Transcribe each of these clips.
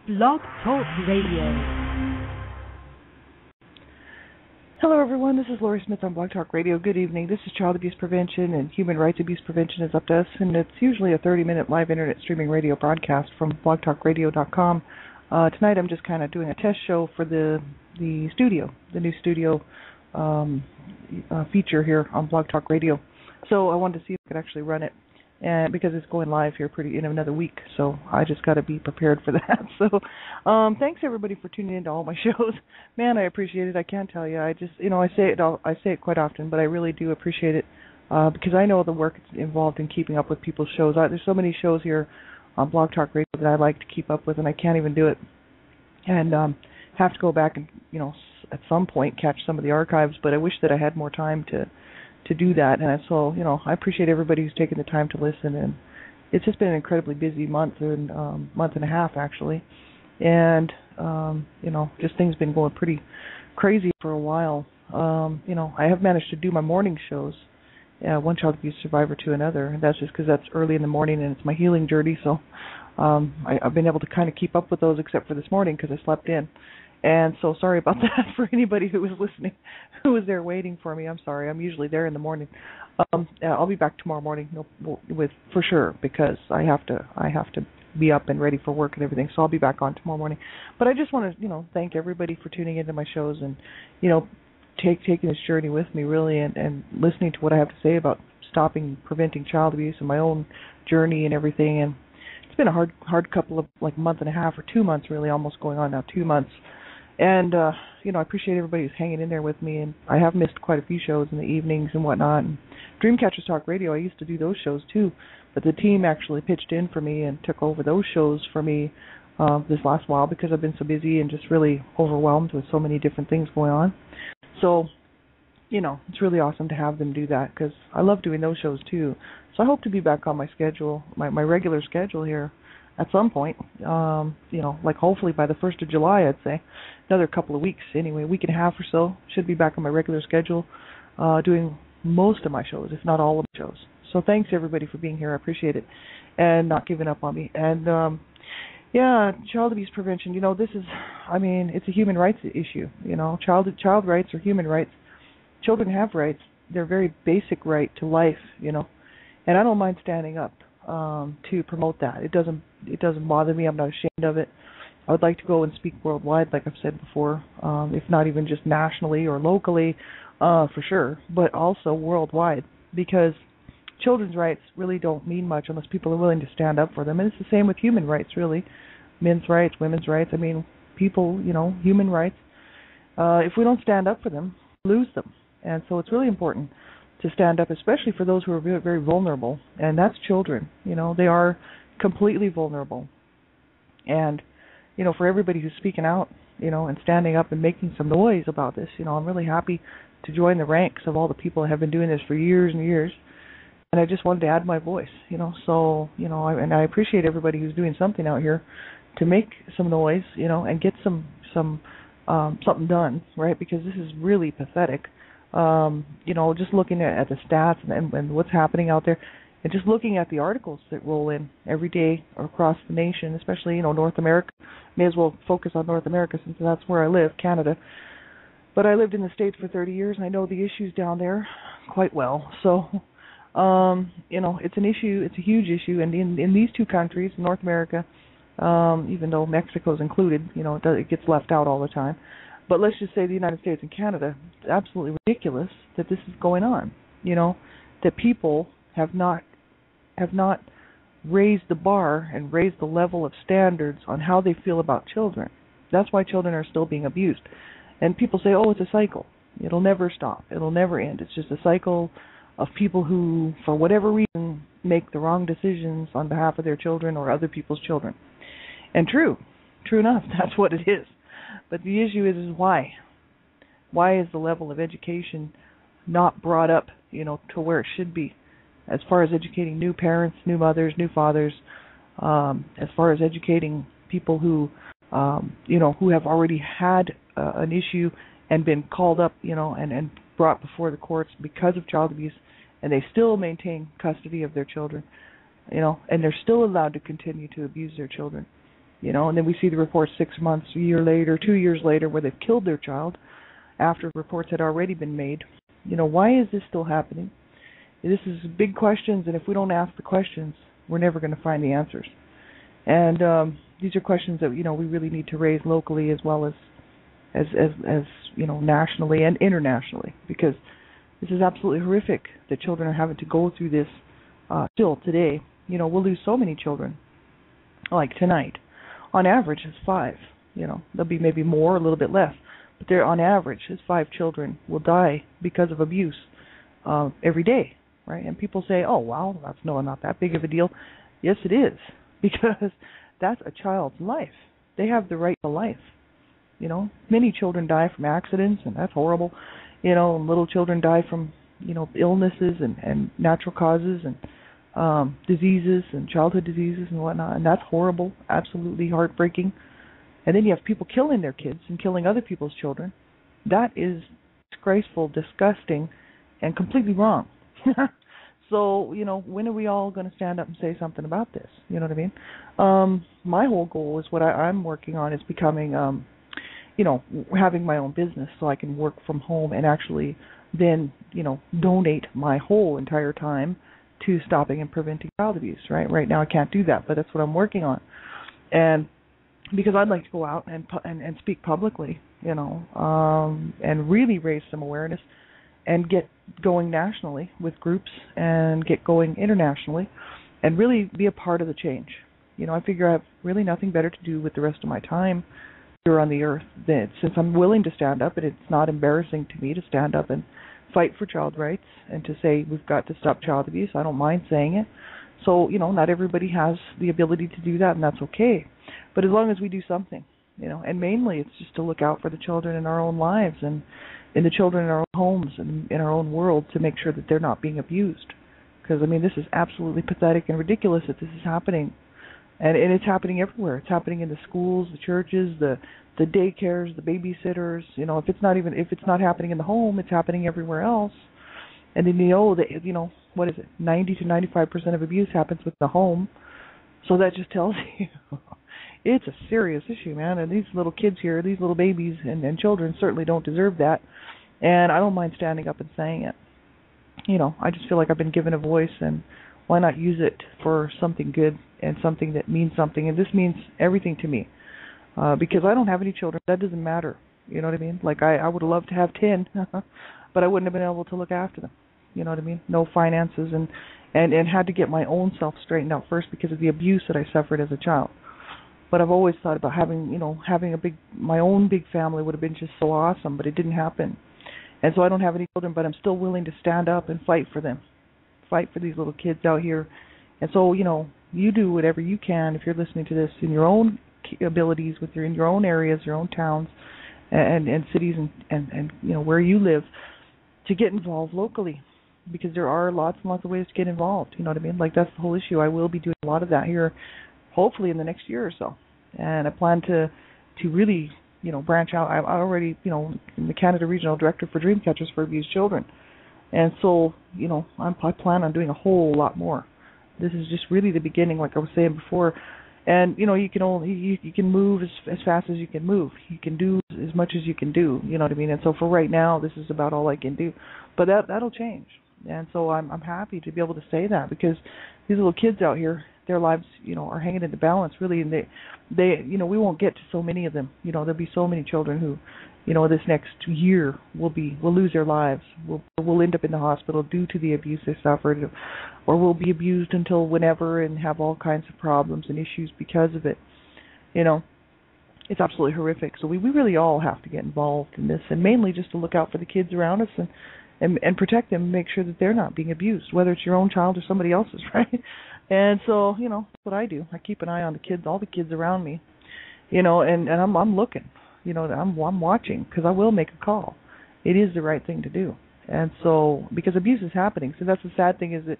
Blog Talk Radio. Hello, everyone. This is Lori Smith on Blog Talk Radio. Good evening. This is Child Abuse Prevention, and Human Rights Abuse Prevention is up to us, and it's usually a 30-minute live internet streaming radio broadcast from blogtalkradio.com. Tonight, I'm just kind of doing a test show for the studio, the new studio feature here on Blog Talk Radio. So I wanted to see if I could actually run it, and because it's going live here in another week, so I just got to be prepared for that. So thanks everybody for tuning into all my shows. Man, I appreciate it. I can't tell you. I just, I say it quite often, but I really do appreciate it because I know the work involved in keeping up with people's shows. There's so many shows here on Blog Talk Radio that I like to keep up with, and I can't even do it. And have to go back and, at some point catch some of the archives, but I wish that I had more time to do that. And so, I appreciate everybody who's taken the time to listen. And it's just been an incredibly busy month and a half, actually. And, just things been going pretty crazy for a while. I have managed to do my morning shows, one child abuse survivor to another. And that's just because that's early in the morning and it's my healing journey. So I've been able to kind of keep up with those except for this morning because I slept in. And so sorry about that for anybody who was listening, who was there waiting for me. I'm sorry. I'm usually there in the morning. I'll be back tomorrow morning for sure because I have to be up and ready for work and everything. So I'll be back on tomorrow morning. But I just want to thank everybody for tuning into my shows and taking this journey with me really and listening to what I have to say about preventing child abuse and my own journey and everything. And it's been a hard couple of month and a half or 2 months really, almost going on now 2 months. And, I appreciate everybody who's hanging in there with me. And I have missed quite a few shows in the evenings and whatnot. And Dreamcatchers Talk Radio, I used to do those shows too. But the team actually pitched in for me and took over those shows for me this last while because I've been so busy and just really overwhelmed with so many different things going on. So, it's really awesome to have them do that because I love doing those shows too. So I hope to be back on my schedule, my regular schedule here at some point, hopefully by the 1st of July, I'd say. Another couple of weeks anyway, a week and a half or so, should be back on my regular schedule, doing most of my shows, if not all of my shows. So thanks everybody for being here, I appreciate it, and not giving up on me. And child abuse prevention, this is, it's a human rights issue, child rights are human rights. Children have rights, they're very basic right to life, and I don't mind standing up to promote that. It doesn't bother me. I'm not ashamed of it. I would like to go and speak worldwide, like I've said before, if not even just nationally or locally, for sure, but also worldwide, because children's rights really don't mean much unless people are willing to stand up for them. And it's the same with human rights, really. Men's rights, women's rights. People, human rights. If we don't stand up for them, we lose them. And so it's really important to stand up, especially for those who are very, very vulnerable, and that's children. They are completely vulnerable. And, for everybody who's speaking out, and standing up and making some noise about this, I'm really happy to join the ranks of all the people that have been doing this for years and years. And I just wanted to add my voice, so, I appreciate everybody who's doing something out here to make some noise, and get something done, right? Because this is really pathetic. Just looking at the stats and what's happening out there, and just looking at the articles that roll in every day across the nation, especially, North America. May as well focus on North America since that's where I live, Canada. But I lived in the States for 30 years, and I know the issues down there quite well. So, it's an issue. It's a huge issue. And in these two countries, North America, even though Mexico's included, it gets left out all the time. But let's just say the United States and Canada, it's absolutely ridiculous that this is going on, that people have not raised the bar and raised the level of standards on how they feel about children. That's why children are still being abused. And people say, it's a cycle. It'll never stop. It'll never end. It's just a cycle of people who, for whatever reason, make the wrong decisions on behalf of their children or other people's children. And true enough, that's what it is. But the issue is why? Why is the level of education not brought up, to where it should be, as far as educating new parents, new mothers, new fathers, as far as educating people who, who have already had an issue and been called up, and brought before the courts because of child abuse, and they still maintain custody of their children, and they're still allowed to continue to abuse their children. And then we see the reports 6 months, a year later, 2 years later, where they've killed their child after reports had already been made. Why is this still happening? This is big questions, and if we don't ask the questions, we're never going to find the answers. And these are questions that we really need to raise locally as well as nationally and internationally, because this is absolutely horrific that children are having to go through this still today. We'll lose so many children, like tonight. On average, it's 5. There'll be maybe more, a little bit less, but there, on average, is 5 children will die because of abuse every day, right? And people say, "Oh, well, that's not that big of a deal." Yes, it is, because that's a child's life. They have the right to life. Many children die from accidents, and that's horrible. And little children die from illnesses and natural causes and diseases and childhood diseases and whatnot, and that's horrible, absolutely heartbreaking. And then you have people killing their kids and killing other people's children. That is disgraceful, disgusting, and completely wrong. So, when are we all going to stand up and say something about this? You know what I mean? My whole goal is what I'm working on is becoming, having my own business so I can work from home and actually then, donate my whole entire time to stopping and preventing child abuse, right? Right now I can't do that, but that's what I'm working on. And because I'd like to go out and speak publicly, and really raise some awareness and get going nationally with groups and get going internationally and really be a part of the change. I figure I have really nothing better to do with the rest of my time here on the earth than, since I'm willing to stand up, and it's not embarrassing to me to stand up and fight for child rights and to say we've got to stop child abuse. I don't mind saying it. So, not everybody has the ability to do that, and that's okay. But as long as we do something, and mainly it's just to look out for the children in our own lives and in the children in our own homes and in our own world to make sure that they're not being abused. Because, this is absolutely pathetic and ridiculous that this is happening. And it's happening everywhere. It's happening in the schools, the churches, the daycares, the babysitters. If it's not happening in the home, it's happening everywhere else. And then that what is it? 90 to 95% of abuse happens with the home. So that just tells you it's a serious issue, man. And these little kids here, these little babies and children certainly don't deserve that. And I don't mind standing up and saying it. I just feel like I've been given a voice, and why not use it for something good and something that means something? And this means everything to me, because I don't have any children. That doesn't matter. You know what I mean? Like I would love to have 10, but I wouldn't have been able to look after them. You know what I mean? No finances, and had to get my own self straightened out first because of the abuse that I suffered as a child. But I've always thought about having my own big family would have been just so awesome, but it didn't happen. And so I don't have any children, but I'm still willing to stand up and fight for them, fight for these little kids out here. And so, you do whatever you can if you're listening to this in your own abilities, in your own areas, your own towns, and cities, and where you live, to get involved locally, because there are lots and lots of ways to get involved. You know what I mean? Like, that's the whole issue. I will be doing a lot of that here, hopefully in the next year or so, and I plan to really branch out. I'm already I'm the Canada Regional Director for Dreamcatchers for Abused Children, and so I plan on doing a whole lot more. This is just really the beginning, like I was saying before. And you can move as fast as you can move. You can do as much as you can do. You know what I mean? And so for right now, this is about all I can do. But that'll change. And so I'm happy to be able to say that, because these little kids out here, their lives are hanging in the balance really, and they we won't get to so many of them. There'll be so many children who this next year will lose their lives. Will end up in the hospital due to the abuse they suffered, or will be abused until whenever and have all kinds of problems and issues because of it. It's absolutely horrific. So we really all have to get involved in this, and mainly just to look out for the kids around us and protect them and make sure that they're not being abused, whether it's your own child or somebody else's, right? And so, that's what I do. I keep an eye on the kids, all the kids around me, and I'm looking, I'm watching, because I will make a call. It is the right thing to do. And so, because abuse is happening, so that's the sad thing, is that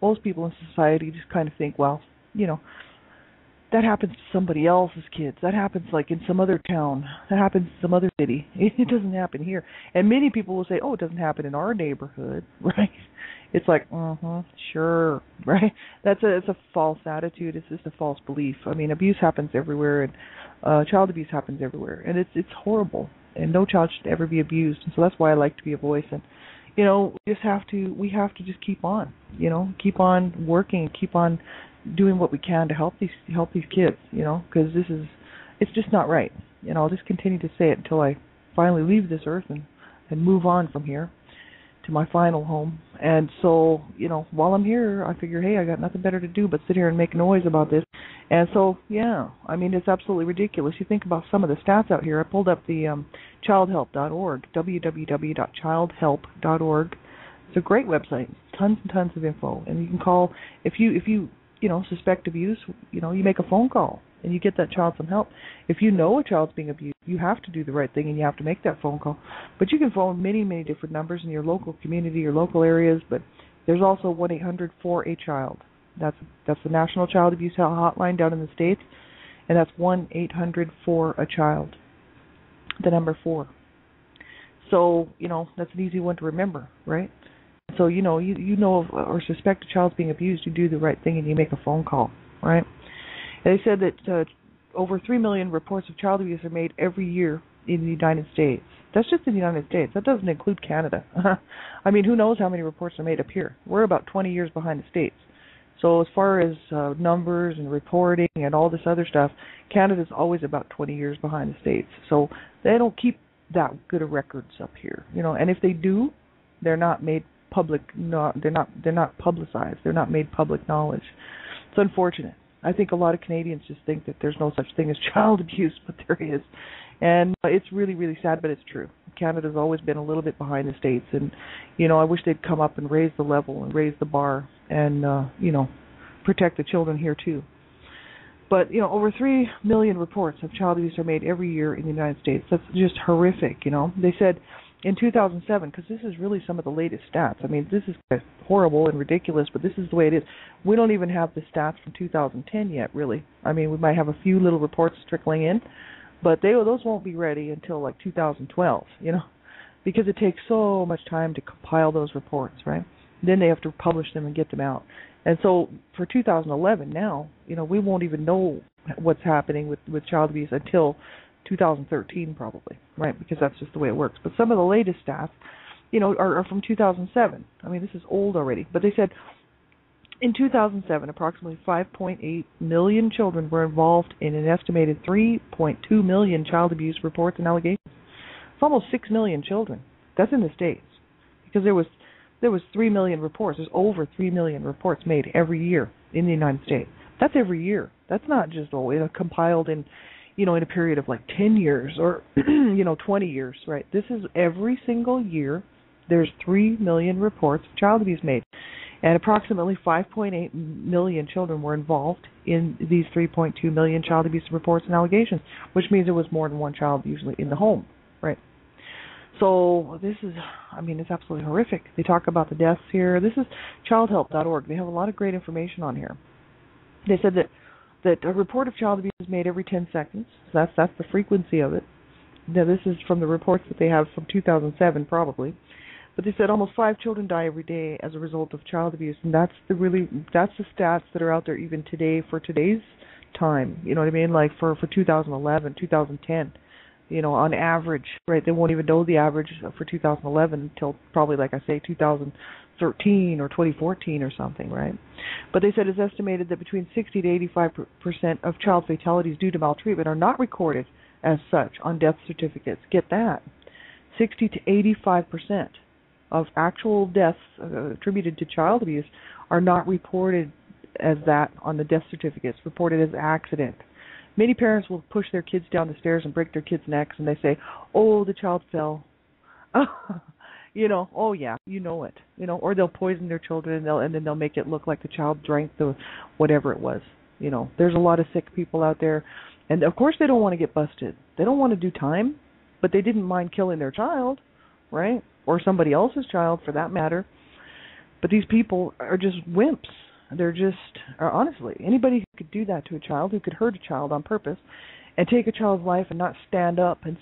most people in society just kind of think, well, that happens to somebody else's kids. That happens like in some other town. That happens in some other city. It doesn't happen here. And many people will say, oh, it doesn't happen in our neighborhood, right? It's like, sure, right? It's a false attitude. It's just a false belief. I mean, abuse happens everywhere, and child abuse happens everywhere, and it's horrible. And no child should ever be abused. And so that's why I like to be a voice. And we have to just keep on, keep on working, keep on doing what we can to help these kids, because it's just not right. I'll just continue to say it until I finally leave this earth and move on from here to my final home. And so, while I'm here, I figure, hey, I got nothing better to do but sit here and make noise about this. And so, yeah, I mean, it's absolutely ridiculous. You think about some of the stats out here. I pulled up the childhelp.org, www.childhelp.org. It's a great website, tons and tons of info. And you can call, if you suspect abuse, you make a phone call and you get that child some help. If you know a child's being abused, you have to do the right thing and you have to make that phone call. But you can phone many, many different numbers in your local community, your local areas, but there's also 1-800-4-A-CHILD. That's the National Child Abuse Hotline down in the States, and that's 1-800-4-A-CHILD, the number 4. So, that's an easy one to remember, right? So, you know or suspect a child's being abused, you do the right thing and you make a phone call, right? And they said that over 3 million reports of child abuse are made every year in the United States. That's just in the United States. That doesn't include Canada. I mean, who knows how many reports are made up here? We're about 20 years behind the States. So as far as numbers and reporting and all this other stuff, Canada's always about 20 years behind the States. So they don't keep that good of records up here, And if they do, they're not made public. No, they're not publicized. They're not made public knowledge. It's unfortunate. I think a lot of Canadians just think that there's no such thing as child abuse, but there is. And it's really, really sad, but it's true. Canada's always been a little bit behind the States, and, I wish they'd come up and raise the level and raise the bar and, protect the children here too. But, over 3 million reports of child abuse are made every year in the United States. That's just horrific, They said in 2007, because this is really some of the latest stats. I mean, this is horrible and ridiculous, but this is the way it is. We don't even have the stats from 2010 yet, really. I mean, we might have a few little reports trickling in, but those won't be ready until like 2012, because it takes so much time to compile those reports, right? Then they have to publish them and get them out. And so for 2011 now, we won't even know what's happening with child abuse until 2013 probably, right? Because that's just the way it works. But some of the latest stats, are from 2007. I mean, this is old already. But they said in 2007, approximately 5.8 million children were involved in an estimated 3.2 million child abuse reports and allegations. It's almost 6 million children. That's in the States. Because there was 3 million reports. There's over 3 million reports made every year in the United States. That's every year. That's not just compiled in in a period of like 10 years or 20 years, right? This is every single year. There's 3 million reports of child abuse made, and approximately 5.8 million children were involved in these 3.2 million child abuse reports and allegations, which means there was more than one child usually in the home, right? So this is, it's absolutely horrific. They talk about the deaths here. This is childhelp.org. They have a lot of great information on here. They said that a report of child abuse is made every 10 seconds. So that's the frequency of it. Now, this is from the reports that they have from 2007, probably. But they said almost 5 children die every day as a result of child abuse, and that's the stats that are out there even today for today's time. You know what I mean? Like for 2011, 2010. On average, right? They won't even know the average for 2011 until probably, like I say, 2013 or 2014 or something, right? But they said it's estimated that between 60 to 85% of child fatalities due to maltreatment are not recorded as such on death certificates. Get that. 60 to 85% of actual deaths attributed to child abuse are not reported as that on the death certificates, reported as accident. Many parents will push their kids down the stairs and break their kids' necks, and they say, "Oh, the child fell." Oh yeah, it. Or they'll poison their children, and then they'll make it look like the child drank the whatever it was. There's a lot of sick people out there, and of course they don't want to get busted. They don't want to do time, but they didn't mind killing their child, right? Or somebody else's child for that matter. But these people are just wimps. They're just, honestly, anybody who could do that to a child, who could hurt a child on purpose, and take a child's life and not stand up and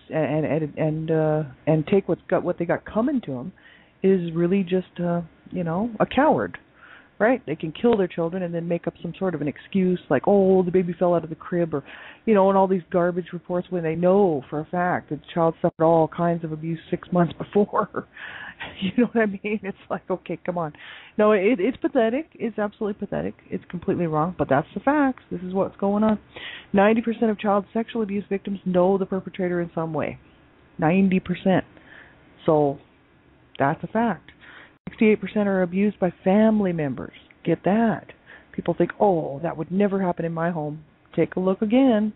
take what they got coming to them, is really just, a coward, right? They can kill their children and then make up some sort of an excuse like, oh, the baby fell out of the crib, or, and all these garbage reports when they know for a fact that the child suffered all kinds of abuse 6 months before. You know what I mean? It's like, okay, come on. No, it's pathetic. It's absolutely pathetic. It's completely wrong, but that's the facts. This is what's going on. 90% of child sexual abuse victims know the perpetrator in some way. 90%. So that's a fact. 68% are abused by family members. Get that. People think, oh, that would never happen in my home. Take a look again.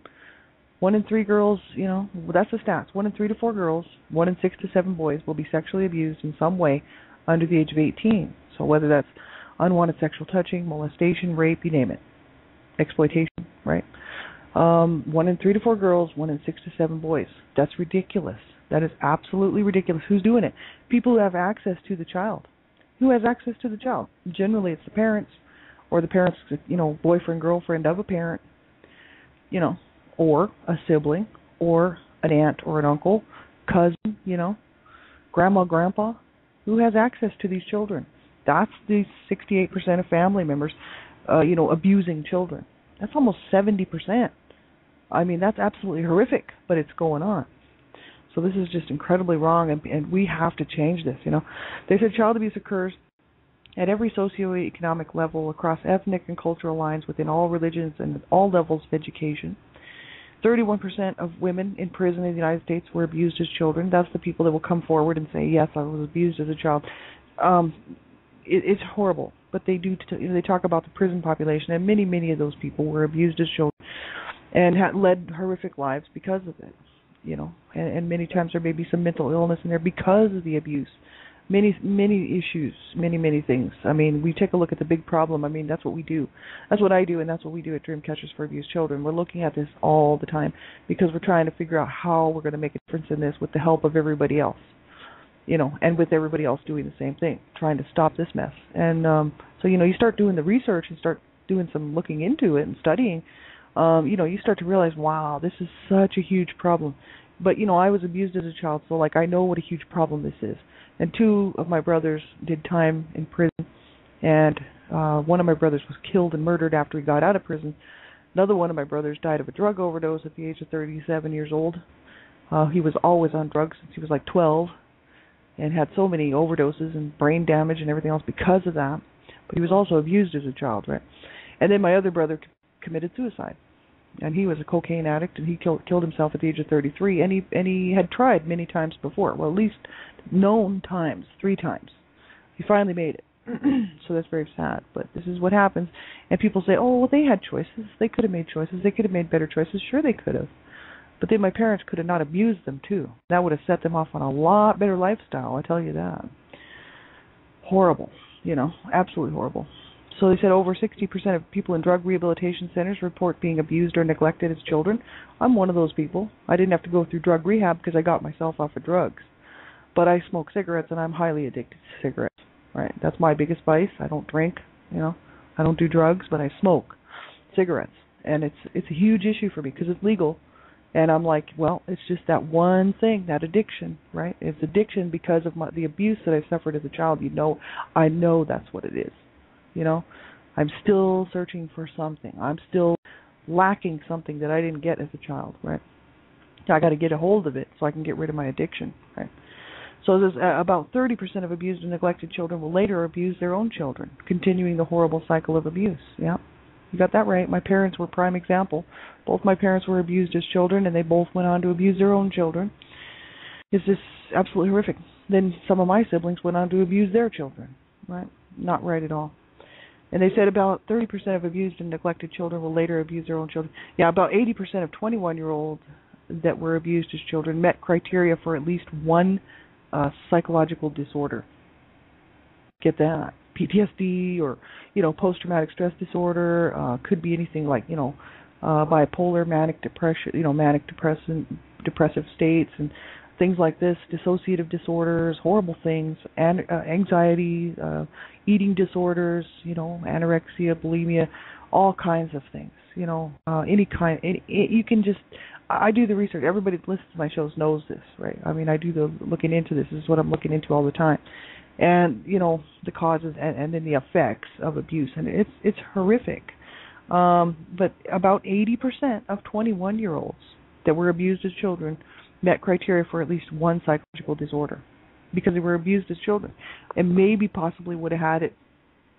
1 in 3 girls, that's the stats. 1 in 3 to 4 girls, 1 in 6 to 7 boys will be sexually abused in some way under the age of 18. So whether that's unwanted sexual touching, molestation, rape, you name it. Exploitation, right? 1 in 3 to 4 girls, 1 in 6 to 7 boys. That's ridiculous. That is absolutely ridiculous. Who's doing it? People who have access to the child. Who has access to the child? Generally, it's the parents, or the parents, boyfriend, girlfriend of a parent, or a sibling, or an aunt or an uncle, cousin, grandma, grandpa. Who has access to these children? That's the 68% of family members, abusing children. That's almost 70%. I mean, that's absolutely horrific, but it's going on. So this is just incredibly wrong, and we have to change this, They said child abuse occurs at every socioeconomic level, across ethnic and cultural lines, within all religions and all levels of education. 31% of women in prison in the United States were abused as children. That's the people that will come forward and say, yes, I was abused as a child. It's horrible, but they do. They talk about the prison population, and many of those people were abused as children and had led horrific lives because of it. And many times there may be some mental illness in there because of the abuse. Many issues, many things. I mean, we take a look at the big problem. I mean, that's what we do. That's what I do, and that's what we do at Dreamcatchers for Abused Children. We're looking at this all the time because we're trying to figure out how we're going to make a difference in this with the help of everybody else, and with everybody else doing the same thing, trying to stop this mess. And so, you start doing the research and start doing some looking into it and studying. You start to realize, wow, this is such a huge problem. But, I was abused as a child, so, I know what a huge problem this is. And 2 of my brothers did time in prison, and one of my brothers was killed and murdered after he got out of prison. Another one of my brothers died of a drug overdose at the age of 37 years old. He was always on drugs since he was 12 and had so many overdoses and brain damage and everything else because of that. But he was also abused as a child, right? And then my other brother committed suicide. And he was a cocaine addict, and he killed himself at the age of 33, and he had tried many times before. Well, at least known times, 3 times. He finally made it. So that's very sad, but this is what happens. And people say, oh, well, they had choices. They could have made choices. They could have made better choices. Sure, they could have. But then my parents could have not abused them, too. That would have set them off on a lot better lifestyle, I tell you that. Horrible, absolutely horrible. So they said over 60% of people in drug rehabilitation centers report being abused or neglected as children. I'm one of those people. I didn't have to go through drug rehab because I got myself off of drugs. But I smoke cigarettes, and I'm highly addicted to cigarettes. Right? That's my biggest vice. I don't drink, I don't do drugs, but I smoke cigarettes. And it's a huge issue for me because it's legal. And I'm like, well, it's just that one thing, that addiction, right? It's addiction because of the abuse that I suffered as a child. I know that's what it is. I'm still searching for something. I'm still lacking something that I didn't get as a child, right? I got to get a hold of it so I can get rid of my addiction, right? So there's about 30% of abused and neglected children will later abuse their own children, continuing the horrible cycle of abuse. Yeah, you got that right. My parents were a prime example. Both my parents were abused as children, and they both went on to abuse their own children. It's just absolutely horrific. Then some of my siblings went on to abuse their children, right? Not right at all. And they said about 30% of abused and neglected children will later abuse their own children. Yeah, about 80% of 21-year-olds that were abused as children met criteria for at least one psychological disorder. Get that. PTSD or, post-traumatic stress disorder, could be anything like, bipolar, manic depression, depressive states and things like this, dissociative disorders, horrible things, and anxiety, eating disorders, anorexia, bulimia, all kinds of things, any kind. You can just, I do the research. Everybody that listens to my shows knows this, right? I mean, I do the looking into this. This is what I'm looking into all the time. and the causes and then the effects of abuse, and it's horrific. But about 80% of 21-year-olds that were abused as children met criteria for at least one psychological disorder because they were abused as children, and maybe possibly would have had it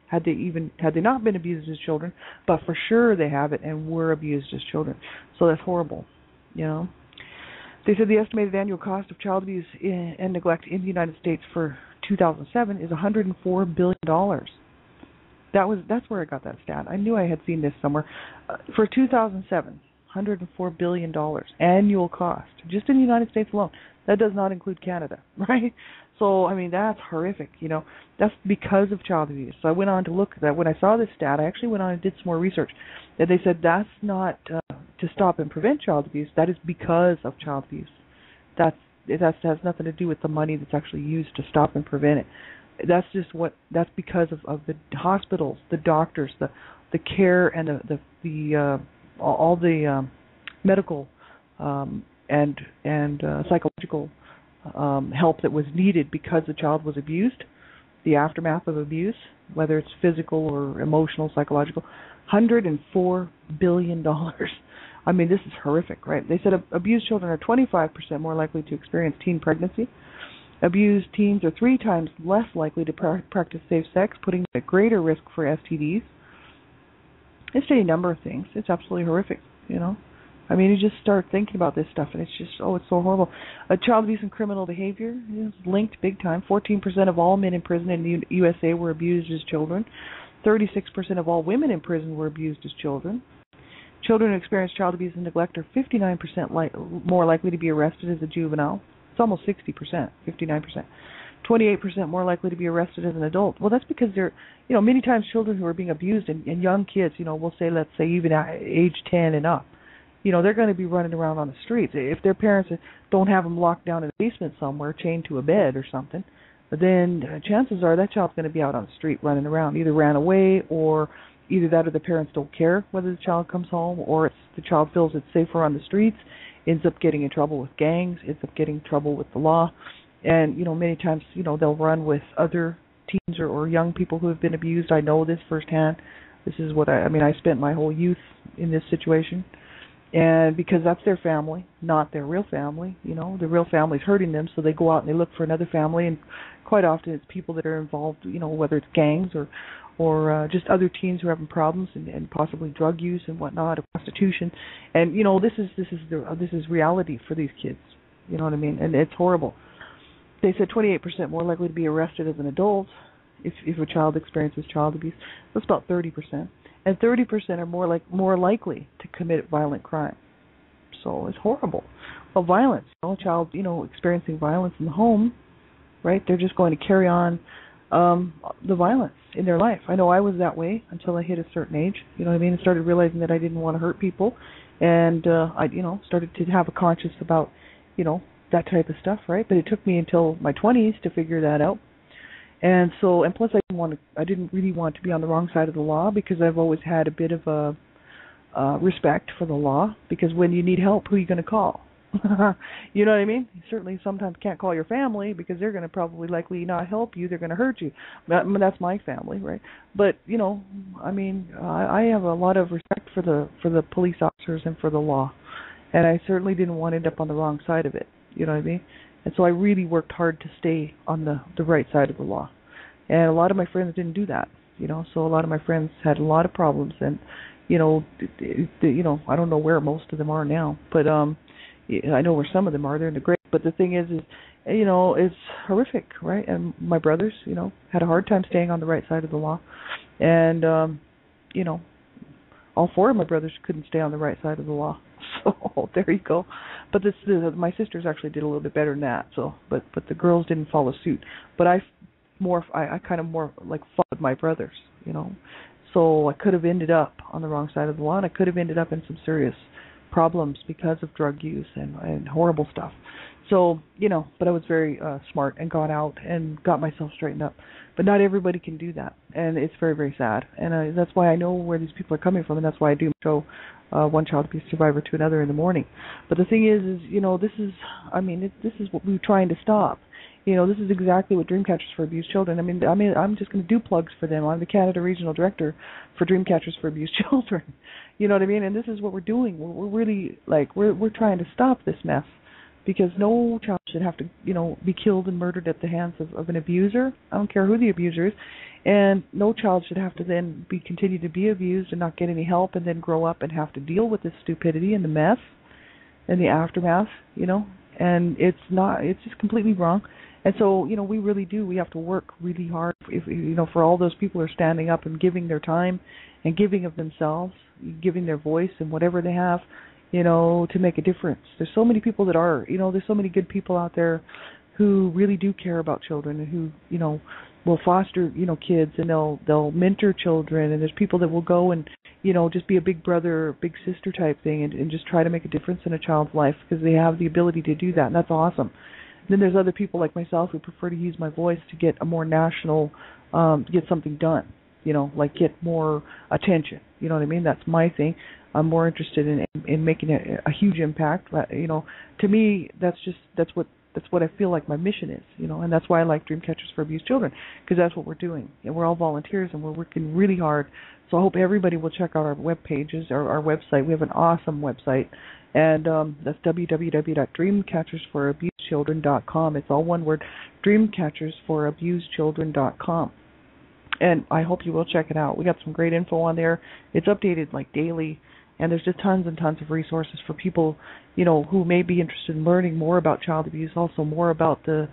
had they not been abused as children, but for sure they have it and were abused as children. So that's horrible, They said the estimated annual cost of child abuse and neglect in the United States for 2007 is $104 billion. That's where I got that stat. I knew I had seen this somewhere. For 2007, $104 billion annual cost, just in the United States alone. That does not include Canada, right? So, that's horrific, That's because of child abuse. So I went on to look at that. When I saw this stat, I actually went on and did some more research. And they said that's not to stop and prevent child abuse. That is because of child abuse. That has nothing to do with the money that's actually used to stop and prevent it. That's because of the hospitals, the doctors, the care, and all the medical and psychological help that was needed because the child was abused, the aftermath of abuse, whether it's physical or emotional, psychological, $104 billion. This is horrific, right? They said abused children are 25% more likely to experience teen pregnancy. Abused teens are 3 times less likely to practice safe sex, putting them at greater risk for STDs. It's any number of things. It's absolutely horrific, You just start thinking about this stuff, and it's just, it's so horrible. Child abuse and criminal behavior is linked big time. 14% of all men in prison in the USA were abused as children. 36% of all women in prison were abused as children. Children who experience child abuse and neglect are 59% more likely to be arrested as a juvenile. It's almost 60%, 59%. 28% more likely to be arrested as an adult. Well, that's because they're, many times children who are being abused and young kids, we'll say, let's say even at age 10 and up, they're going to be running around on the streets. If their parents don't have them locked down in a basement somewhere, chained to a bed or something, then chances are that child's going to be out on the street running around, either ran away or either that or the parents don't care whether the child comes home, or the child feels it's safer on the streets, ends up getting in trouble with gangs, ends up getting in trouble with the law. And, many times, they'll run with other teens or young people who have been abused. I know this firsthand. This is what I spent my whole youth in this situation. And because that's their family, not their real family, the real family's hurting them, so they go out and they look for another family, and quite often it's people that are involved, whether it's gangs or just other teens who are having problems and possibly drug use and whatnot, or prostitution. And this is reality for these kids. You know what I mean? And it's horrible. They said 28% more likely to be arrested as an adult if a child experiences child abuse. That's about 30%. And 30% are more likely to commit violent crime. So it's horrible. Well, violence, a child, experiencing violence in the home, right? They're just going to carry on the violence in their life. I know I was that way until I hit a certain age. And started realizing that I didn't want to hurt people, and I started to have a conscience about, that type of stuff, right? But it took me until my 20s to figure that out. And plus I didn't really want to be on the wrong side of the law, because I've always had a bit of a respect for the law, because when you need help, who are you going to call? You know what I mean? You certainly sometimes can't call your family, because they're going to probably likely not help you. They're going to hurt you. That's my family, right? But, I have a lot of respect for the police officers and for the law. And I certainly didn't want to end up on the wrong side of it. You know what I mean? And so I really worked hard to stay on the right side of the law. And a lot of my friends didn't do that, so a lot of my friends had a lot of problems, and, I don't know where most of them are now, but I know where some of them are. They're in the grave. But the thing is it's horrific, right? And my brothers, had a hard time staying on the right side of the law. And, all 4 of my brothers couldn't stay on the right side of the law. So there you go. But my sisters actually did a little bit better than that. So, but the girls didn't follow suit. But I kind of more like followed my brothers, So I could have ended up on the wrong side of the law, and I could have ended up in some serious problems because of drug use and horrible stuff. So, but I was very smart and got out and got myself straightened up. But not everybody can do that, and it's very, very sad. And that's why I know where these people are coming from, and that's why I do show one child abuse survivor to another in the morning. But the thing is this is what we're trying to stop. This is exactly what Dreamcatchers for Abused Children. I'm just going to do plugs for them. I'm the Canada Regional Director for Dreamcatchers for Abused Children. You know what I mean? And this is what we're doing. We're really we're trying to stop this mess, because no child should have to be killed and murdered at the hands of an abuser. I don't care who the abuser is, and no child should have to then continue to be abused and not get any help, and then grow up and have to deal with this stupidity and the mess and the aftermath. And it's just completely wrong. And so, we really do. We have to work really hard for all those people who are standing up and giving their time and giving of themselves, giving their voice and whatever they have, to make a difference. There's so many people that are, there's so many good people out there who really do care about children and who, will foster, kids, and they'll mentor children. And there's people that will go and, just be a big brother, big sister type thing and just try to make a difference in a child's life because they have the ability to do that. And that's awesome. Then there's other people like myself who prefer to use my voice to get a more national, to get something done, get more attention. You know what I mean? That's my thing. I'm more interested in making a huge impact. To me, that's what I feel like my mission is. And that's why I like Dreamcatchers for Abused Children, because that's what we're doing. And we're all volunteers and we're working really hard. So I hope everybody will check out our web pages, our website. We have an awesome website. And that's www.dreamcatchersforabusedchildren.com. It's all one word, dreamcatchersforabusedchildren.com. And I hope you will check it out. We got some great info on there. It's updated daily, and there's just tons and tons of resources for people, who may be interested in learning more about child abuse, also more about the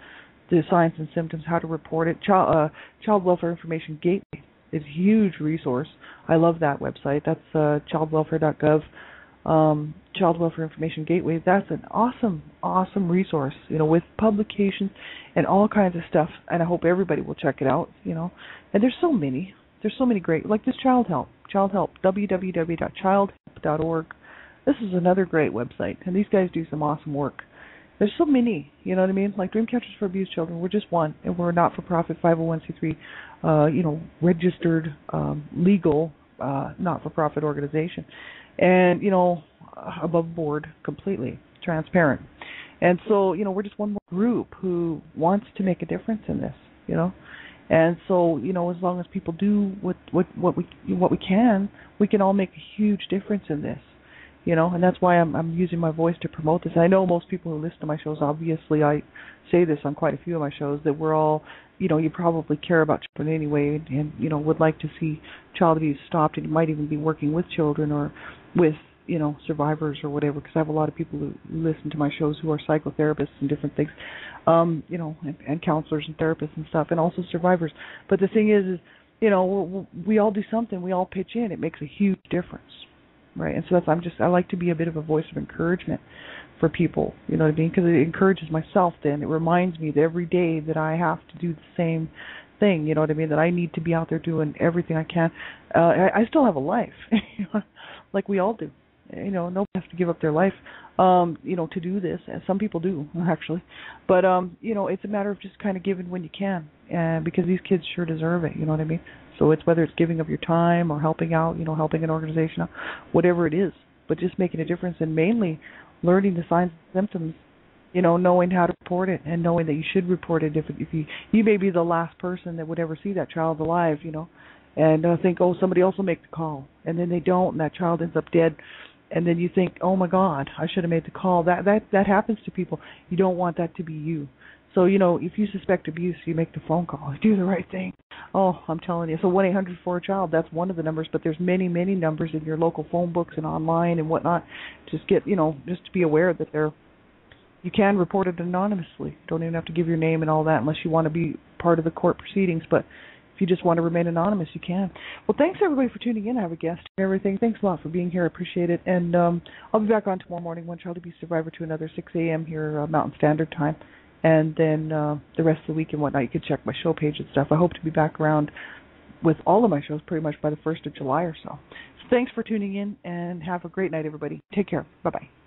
signs and symptoms, how to report it. Child Welfare Information Gateway is a huge resource. I love that website. That's childwelfare.gov. Child Welfare Information Gateway, that's an awesome resource, with publications and all kinds of stuff, and I hope everybody will check it out, and there's so many great, like this Child Help, www.childhelp.org. This is another great website, and these guys do some awesome work. There's so many, you know what I mean, like Dreamcatchers for Abused Children, we're just one, and we're a not-for-profit 501c3, registered, legal, not-for-profit organization. And, above board, completely transparent. And so, we're just one more group who wants to make a difference in this, And so, as long as people do what we can all make a huge difference in this, And that's why I'm using my voice to promote this. And I know most people who listen to my shows, obviously, I say this on quite a few of my shows, that we're all, you probably care about children anyway, and would like to see child abuse stopped, and you might even be working with children or with survivors or whatever, because I have a lot of people who listen to my shows who are psychotherapists and different things, and counselors and therapists and stuff, and also survivors. But the thing is we all do something, we all pitch in. It makes a huge difference, right? And so I like to be a bit of a voice of encouragement for people, you know what I mean? Because it encourages myself. Then it reminds me that every day that I have to do the same thing, you know what I mean? That I need to be out there doing everything I can. I still have a life, like we all do. Nobody has to give up their life, to do this. And some people do, actually. But, it's a matter of just kind of giving when you can, because these kids sure deserve it, you know what I mean? So it's whether it's giving of your time or helping out, helping an organization out, whatever it is, but just making a difference, and mainly learning the signs and symptoms, knowing how to report it, and knowing that you should report it if you may be the last person that would ever see that child alive, and think, oh, somebody else will make the call, and then they don't, and that child ends up dead. And then you think, oh my God, I should have made the call. That happens to people. You don't want that to be you. So, if you suspect abuse, you make the phone call. Do the right thing. Oh, I'm telling you. So 1-800-4-CHILD, that's one of the numbers, but there's many, many numbers in your local phone books and online and whatnot. Just get, just to be aware that you can report it anonymously. You don't even have to give your name and all that unless you want to be part of the court proceedings. But if you just want to remain anonymous, you can. Well, thanks everybody for tuning in. I have a guest and everything. Thanks a lot for being here. I appreciate it. And I'll be back on tomorrow morning, One Child Abuse Survivor, to another 6 a.m. here, Mountain Standard Time. And then the rest of the week and whatnot, you can check my show page and stuff. I hope to be back around with all of my shows pretty much by the 1st of July or so. So thanks for tuning in, and have a great night, everybody. Take care. Bye-bye.